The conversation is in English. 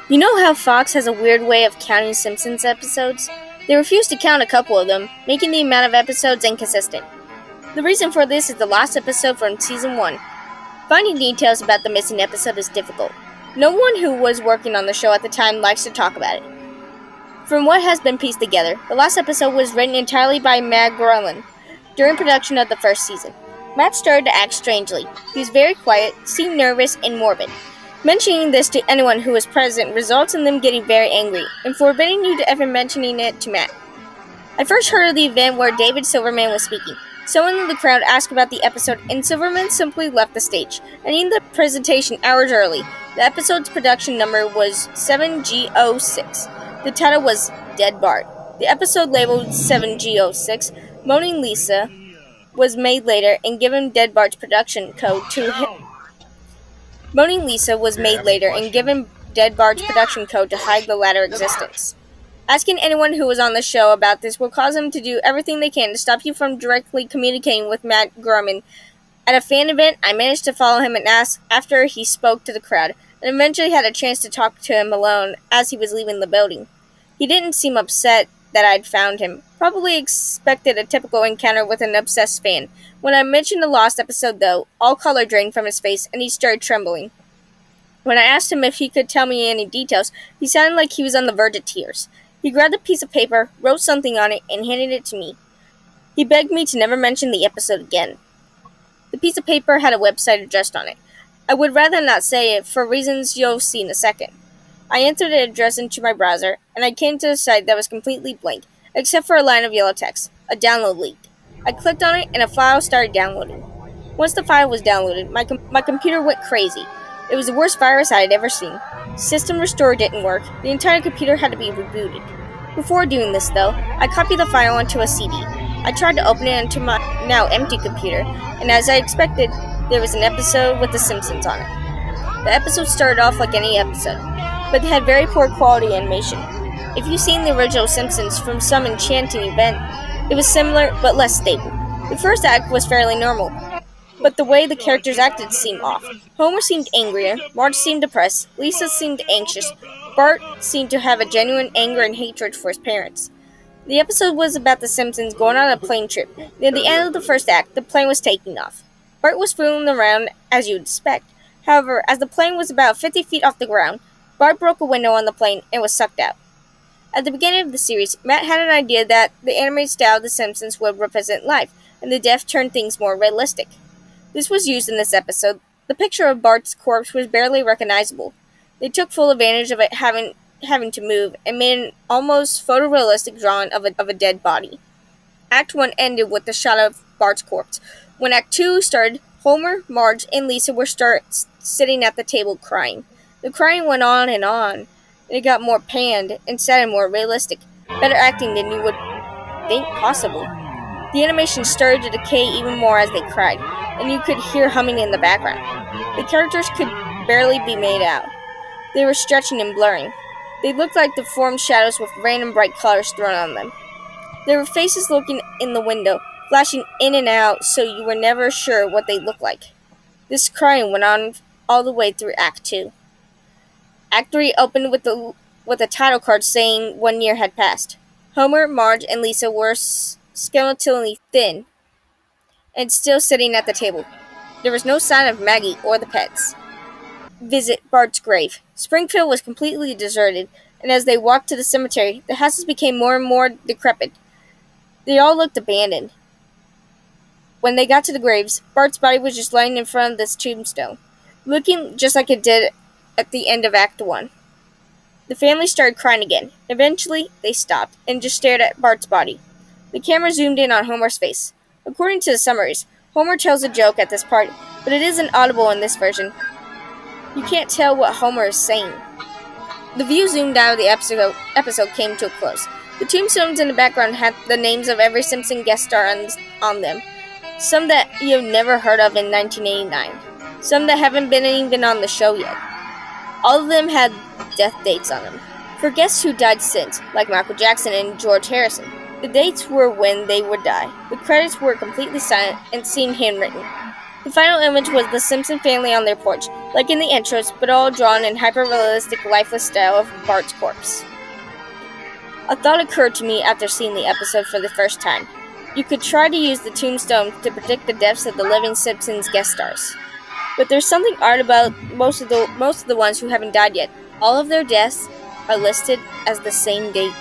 You know how Fox has a weird way of counting Simpsons episodes? They refuse to count a couple of them, making the amount of episodes inconsistent. The reason for this is the last episode from Season 1. Finding details about the missing episode is difficult. No one who was working on the show at the time likes to talk about it. From what has been pieced together, the last episode was written entirely by Matt Groening during production of the first season. Matt started to act strangely. He was very quiet, seemed nervous, and morbid. Mentioning this to anyone who was present results in them getting very angry, and forbidding you to ever mentioning it to Matt. I first heard of the event where David Silverman was speaking. Someone in the crowd asked about the episode, and Silverman simply left the stage, ending the presentation hours early. The episode's production number was 7G06. The title was Dead Bart. The episode labeled 7G06, Moaning Lisa, was made later and given Dead Bart's production code to Moaning Lisa was made later and given Dead Bart's production code to hide the latter existence. Asking anyone who was on the show about this will cause them to do everything they can to stop you from directly communicating with Matt Groening. At a fan event, I managed to follow him and ask after he spoke to the crowd, and eventually had a chance to talk to him alone as he was leaving the building. He didn't seem upset that I'd found him. Probably expected a typical encounter with an obsessed fan. When I mentioned the lost episode, though, all color drained from his face, and he started trembling. When I asked him if he could tell me any details, he sounded like he was on the verge of tears. He grabbed a piece of paper, wrote something on it, and handed it to me. He begged me to never mention the episode again. The piece of paper had a website address on it. I would rather not say it for reasons you'll see in a second. I entered the address into my browser, and I came to a site that was completely blank, except for a line of yellow text, a download link. I clicked on it, and a file started downloading. Once the file was downloaded, my computer went crazy. It was the worst virus I had ever seen. System Restore didn't work. The entire computer had to be rebooted. Before doing this, though, I copied the file onto a CD. I tried to open it onto my now empty computer, and as I expected, there was an episode with The Simpsons on it. The episode started off like any episode, but they had very poor quality animation. If you've seen the original Simpsons from some enchanting event, it was similar but less stable. The first act was fairly normal, but the way the characters acted seemed off. Homer seemed angrier, Marge seemed depressed, Lisa seemed anxious, Bart seemed to have a genuine anger and hatred for his parents. The episode was about the Simpsons going on a plane trip. Near the end of the first act, the plane was taking off. Bart was fooling around, as you would expect. However, as the plane was about 50 feet off the ground, Bart broke a window on the plane and was sucked out. At the beginning of the series, Matt had an idea that the animated style of The Simpsons would represent life, and the death turned things more realistic. This was used in this episode. The picture of Bart's corpse was barely recognizable. They took full advantage of it having to move and made an almost photorealistic drawing of a dead body. Act 1 ended with the shot of Bart's corpse. When Act 2 started, Homer, Marge, and Lisa were sitting at the table crying. The crying went on, and it got more panned and sounded more realistic. Better acting than you would think possible. The animation started to decay even more as they cried, and you could hear humming in the background. The characters could barely be made out. They were stretching and blurring. They looked like deformed shadows with random bright colors thrown on them. There were faces looking in the window, flashing in and out so you were never sure what they looked like. This crying went on all the way through Act 2. Act 3 opened with a title card saying 1 year had passed. Homer, Marge, and Lisa were skeletally thin and still sitting at the table. There was no sign of Maggie or the pets. Visit Bart's grave. Springfield was completely deserted, and as they walked to the cemetery, the houses became more and more decrepit. They all looked abandoned. When they got to the graves, Bart's body was just lying in front of this tombstone, looking just like it did at the end of Act 1. The family started crying again. Eventually, they stopped and just stared at Bart's body. The camera zoomed in on Homer's face. According to the summaries, Homer tells a joke at this part, but it isn't audible in this version. You can't tell what Homer is saying. The view zoomed out of the episode came to a close. The tombstones in the background had the names of every Simpson guest star on them. Some that you've never heard of in 1989. Some that haven't been even on the show yet. All of them had death dates on them. For guests who died since, like Michael Jackson and George Harrison, the dates were when they would die. The credits were completely silent and seemed handwritten. The final image was the Simpson family on their porch, like in the intros, but all drawn in hyper-realistic, lifeless style of Bart's corpse. A thought occurred to me after seeing the episode for the first time. You could try to use the tombstone to predict the deaths of the living Simpsons guest stars. But there's something odd about most of the ones who haven't died yet. All of their deaths are listed as the same date.